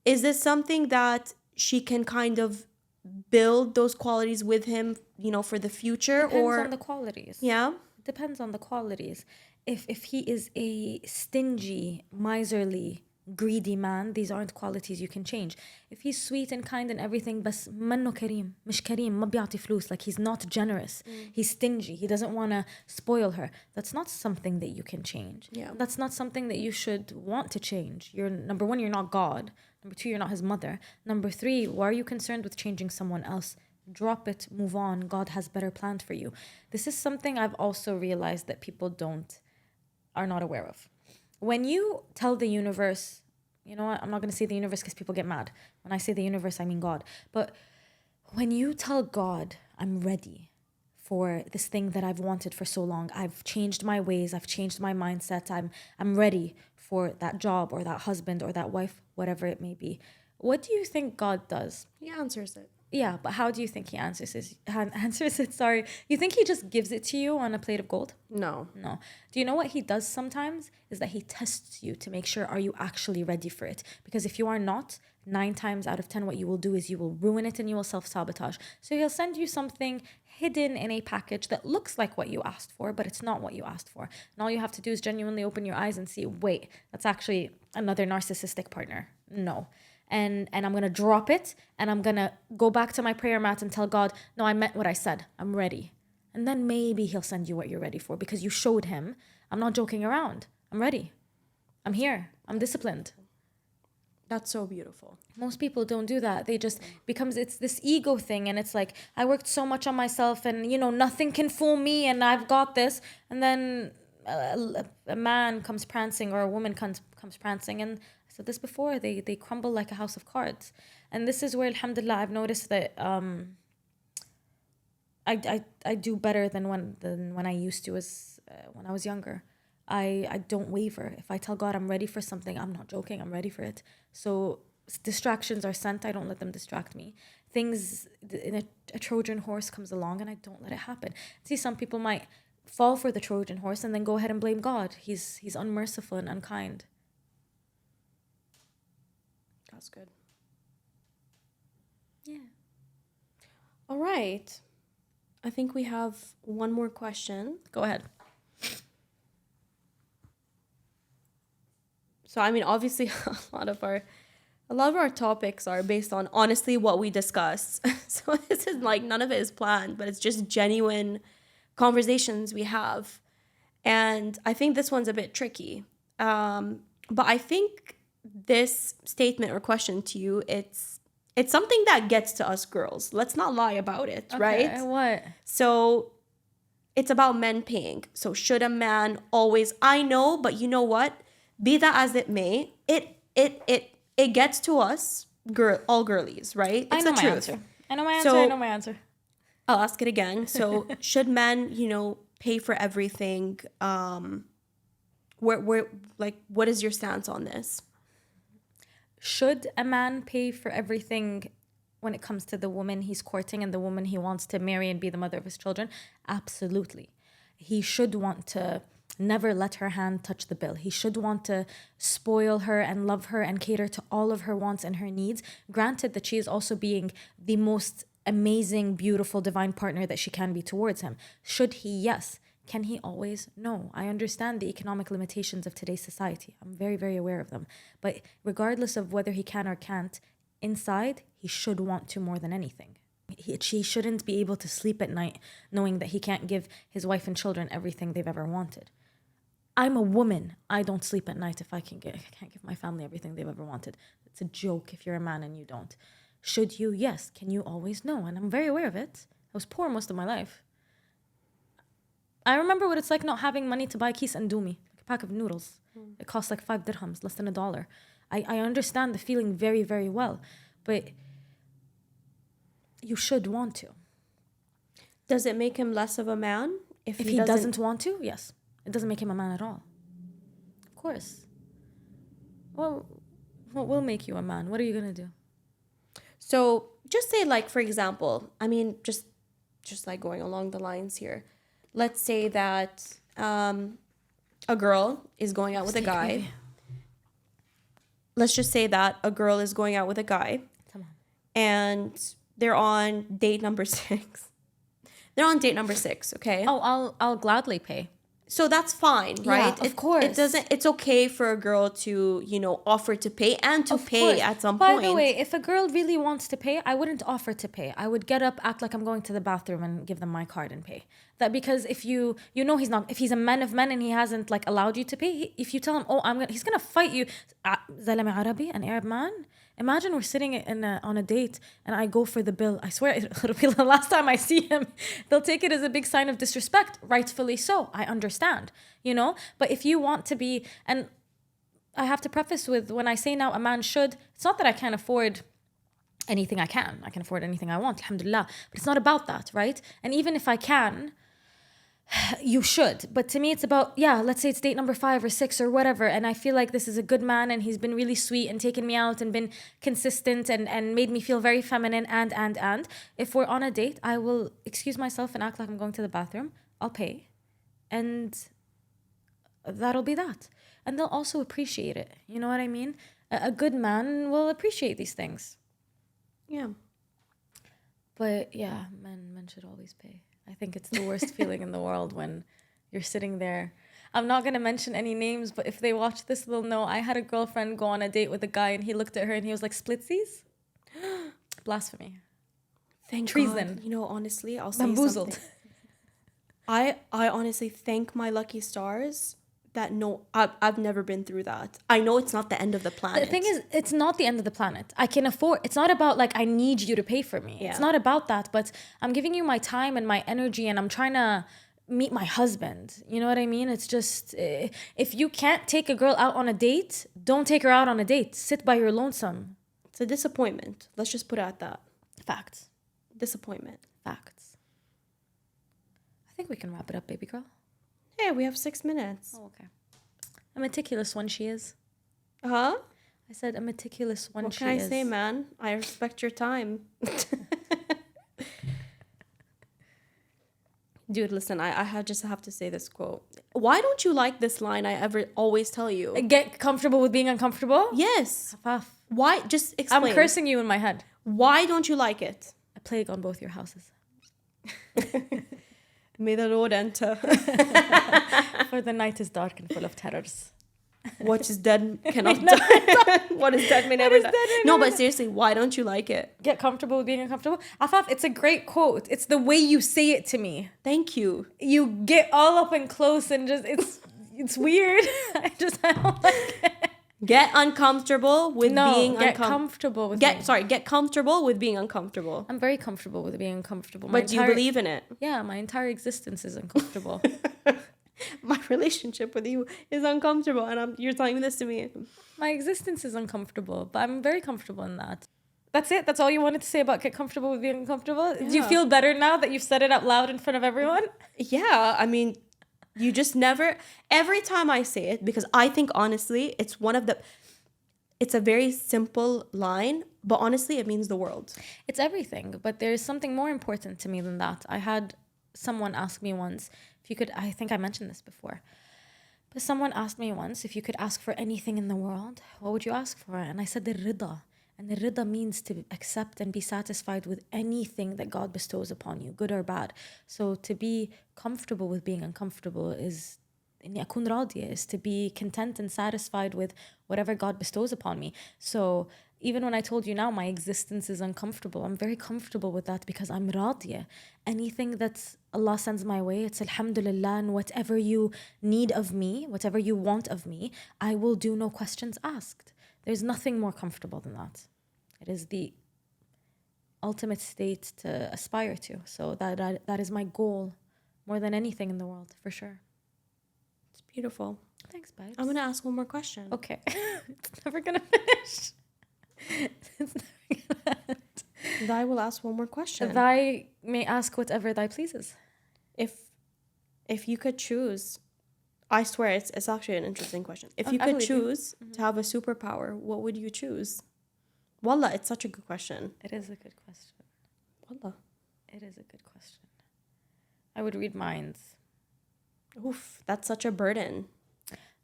Is this something that she can kind of build those qualities with him, for the future? Depends on the qualities. Yeah? Depends on the qualities. If he is a stingy, miserly, greedy man, these aren't qualities you can change. If he's sweet and kind and everything, بس منه كريم مش كريم ما بيعطي فلوس, like he's not generous, he's stingy, he doesn't want to spoil her, that's not something that you can change. Yeah. That's not something that you should want to change. You're number 1, you're not God. Number 2, you're not his mother. Number 3, why are you concerned with changing someone else? Drop it, move on. God has better plans for you. This is something I've also realized that people are not aware of. When you tell the universe, you know what, I'm not going to say the universe because people get mad. When I say the universe, I mean God. But when you tell God, I'm ready for this thing that I've wanted for so long. I've changed my ways. I've changed my mindset. I'm ready for that job or that husband or that wife, whatever it may be. What do you think God does? He answers it. Yeah, but how do you think he answers it? Sorry. You think he just gives it to you on a plate of gold? No. No. Do you know what he does sometimes? Is that he tests you to make sure, are you actually ready for it? Because if you are not, 9 times out of 10, what you will do is you will ruin it and you will self-sabotage. So he'll send you something hidden in a package that looks like what you asked for, but it's not what you asked for. And all you have to do is genuinely open your eyes and see, wait, that's actually another narcissistic partner. No. And I'm going to drop it and I'm going to go back to my prayer mat and tell God, no, I meant what I said. I'm ready. And then maybe he'll send you what you're ready for because you showed him, I'm not joking around. I'm ready. I'm here. I'm disciplined. That's so beautiful. Most people don't do that. They just it's this ego thing. And it's like, I worked so much on myself and, nothing can fool me and I've got this. And then a man comes prancing or a woman comes prancing. And I said this before, they crumble like a house of cards. And this is where, alhamdulillah, I've noticed that I do better than when I used to when I was younger. I don't waver. If I tell God I'm ready for something, I'm not joking, I'm ready for it. So distractions are sent, I don't let them distract me. Things, a Trojan horse comes along and I don't let it happen. See, some people might fall for the Trojan horse and then go ahead and blame God. He's unmerciful and unkind. That's good. Yeah. All right. I think we have one more question. Go ahead. So, I mean, obviously, a lot of our topics are based on, honestly, what we discuss. So this is like, none of it is planned, but it's just genuine conversations we have. And I think this one's a bit tricky. But I think this statement or question to you, it's something that gets to us girls. Let's not lie about it, Okay, right? what? So it's about men paying. So should a man always, I know, but you know what? Be that as it may, it gets to us, all girlies, right? It's I know the my truth. answer. I know my answer. I'll ask it again. So should men, pay for everything? What is your stance on this? Should a man pay for everything when it comes to the woman he's courting and the woman he wants to marry and be the mother of his children? Absolutely. He should want to never let her hand touch the bill. He should want to spoil her and love her and cater to all of her wants and her needs. Granted that she is also being the most amazing, beautiful, divine partner that she can be towards him. Should he? Yes. Can he always? No. I understand the economic limitations of today's society. I'm very, very aware of them. But regardless of whether he can or can't, inside, he should want to more than anything. He shouldn't be able to sleep at night knowing that he can't give his wife and children everything they've ever wanted. I'm a woman. I don't sleep at night if I can't give my family everything they've ever wanted. It's a joke if you're a man and you don't. Should you? Yes. Can you always? No. And I'm very aware of it. I was poor most of my life. I remember what it's like not having money to buy kis andoumy, like a pack of noodles. It costs like 5 dirhams, less than $1. I understand the feeling very, very well. But you should want to. Does it make him less of a man if he doesn't want to? Yes. It doesn't make him a man at all. Of course. Well, what will make you a man? What are you going to do? So just say, like, for example, I mean, just like going along the lines here. Let's say that a girl is going out with a guy. Let's just say that a girl is going out with a guy. Come on. And they're on date number 6. They're on date number 6, okay? Oh, I'll gladly pay. So that's fine, right? Yeah, of course. It's okay for a girl to, offer to pay and to pay course. at some By point. the way, if a girl really wants to pay, I wouldn't offer to pay. I would get up, act like I'm going to the bathroom and give them my card and pay. That because if he's not, if he's a man of men and he hasn't like allowed you to pay, if you tell him, he's going to fight you. Zalami Arabi, an Arab man. Imagine we're sitting on a date and I go for the bill. I swear it'll be the last time I see him. They'll take it as a big sign of disrespect. Rightfully so. I understand, But if you want to be, and I have to preface with, when I say now a man should, it's not that I can't afford anything I can. I can afford anything I want, alhamdulillah. But it's not about that, right? And even if I can, You should. But to me, it's about, let's say it's date number 5 or 6 or whatever. And I feel like this is a good man and he's been really sweet and taken me out and been consistent and made me feel very feminine and. If we're on a date, I will excuse myself and act like I'm going to the bathroom. I'll pay. And that'll be that. And they'll also appreciate it. You know what I mean? A good man will appreciate these things. Yeah. But yeah, men should always pay. I think it's the worst feeling in the world when you're sitting there. I'm not going to mention any names, but if they watch this, they'll know. I had a girlfriend go on a date with a guy and he looked at her and he was like, splitsies? Blasphemy. Thank Treason. God. You know, honestly, I'll say Bamboozled. something. I honestly thank my lucky stars that I've never been through that. I know it's not the end of the planet. The thing is, it's not the end of the planet. I can afford. It's not about like I need you to pay for me. Yeah. It's not about that. But I'm giving you my time and my energy, and I'm trying to meet my husband. You know what I mean? It's just if you can't take a girl out on a date, don't take her out on a date. Sit by your lonesome. It's a disappointment. Let's just put it at that. Facts. Disappointment. Facts. I think we can wrap it up, baby girl. Hey, we have 6 minutes. Oh, okay. A meticulous one she is. Huh? I said a meticulous one What she can I is. say, man? I respect your time. Dude, listen, I just have to say this quote. Why don't you like this line I always tell you? Get comfortable with being uncomfortable? Yes. Hafaf. Why? Just explain. I'm cursing you in my head. Why don't you like it? A plague on both your houses. May the Lord enter. For the night is dark and full of terrors. What is dead cannot die. What is dead may never die. No, but seriously, why don't you like it? Get comfortable with being uncomfortable. Afaf, it's a great quote. It's the way you say it to me. Thank you. You get all up and close and just it's weird. I don't like it. Get uncomfortable with being get comfortable with get comfortable with being uncomfortable. I'm very comfortable with being uncomfortable. But do you believe in it? Yeah, my entire existence is uncomfortable. My relationship with you is uncomfortable, and you're telling this to me. My existence is uncomfortable, but I'm very comfortable in that. That's it? That's all you wanted to say about get comfortable with being uncomfortable? Yeah. Do you feel better now that you've said it out loud in front of everyone? Yeah, I mean, you just never... Every time I say it, because I think, honestly, it's a very simple line, but honestly, it means the world. It's everything, but there's something more important to me than that. I had someone ask me once, if you could... I think I mentioned this before. But someone asked me once, if you could ask for anything in the world, what would you ask for? And I said, the rida. And the rida means to accept and be satisfied with anything that God bestows upon you, good or bad. So to be comfortable with being uncomfortable is to be content and satisfied with whatever God bestows upon me. So even when I told you now my existence is uncomfortable, I'm very comfortable with that because I'm radiyah. Anything that Allah sends my way, it's alhamdulillah, and whatever you need of me, whatever you want of me, I will do, no questions asked. There's nothing more comfortable than that. It is the ultimate state to aspire to. So that is my goal more than anything in the world, for sure. It's beautiful. Thanks, babes. I'm going to ask one more question. Okay. It's never going to finish. It's never going to end. Thy will ask one more question. Thy may ask whatever thy pleases. If you could choose... I swear, it's actually an interesting question. If you I could believe choose to have a superpower, what would you choose? Wallah, it's such a good question. It is a good question. Wallah. It is a good question. I would read minds. Oof, that's such a burden.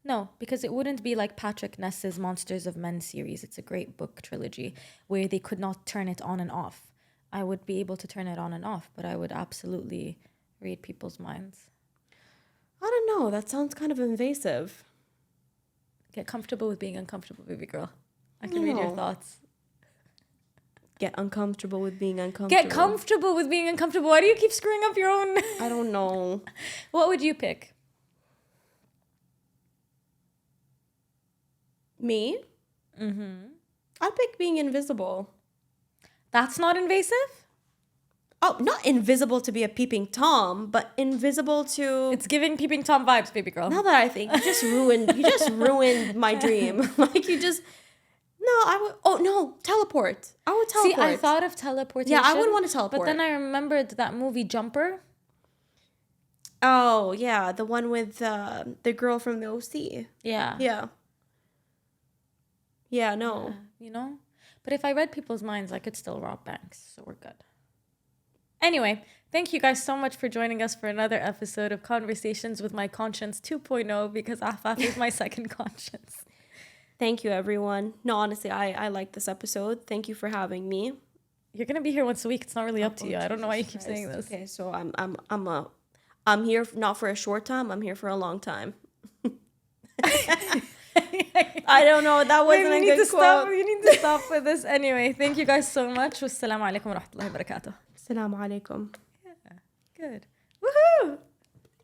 No, because it wouldn't be like Patrick Ness's Monsters of Men series. It's a great book trilogy where they could not turn it on and off. I would be able to turn it on and off, but I would absolutely read people's minds. I don't know. That sounds kind of invasive. Get comfortable with being uncomfortable, baby girl. I can read your thoughts. Get uncomfortable with being uncomfortable. Get comfortable with being uncomfortable. Why do you keep screwing up your own? I don't know. What would you pick? Me? I'd pick being invisible. That's not invasive? Oh, not invisible to be a peeping Tom, but invisible to... It's giving peeping Tom vibes, baby girl. Now that I think, you just ruined my dream. Like you just... No, I would... Oh, no, teleport. I would teleport. See, I thought of teleportation. Yeah, I would want to teleport. But then I remembered that movie Jumper. Oh, yeah. The one with the girl from the OC. Yeah. Yeah. Yeah, no. Yeah, you know? But if I read people's minds, I could still rob banks, so we're good. Anyway, thank you guys so much for joining us for another episode of Conversations with My Conscience 2.0, because Afaf is my second conscience. Thank you, everyone. No, honestly, I like this episode. Thank you for having me. You're gonna be here once a week. It's not really up to you. I don't know why you keep saying this. Okay, so I'm here not for a short time. I'm here for a long time. I don't know. That wasn't a good quote. You need to stop with this. Anyway, thank you guys so much. Wassalamu alaikum wa rahmatullahi wa barakatuh. Assalamu alaikum. Yeah, good. Woohoo!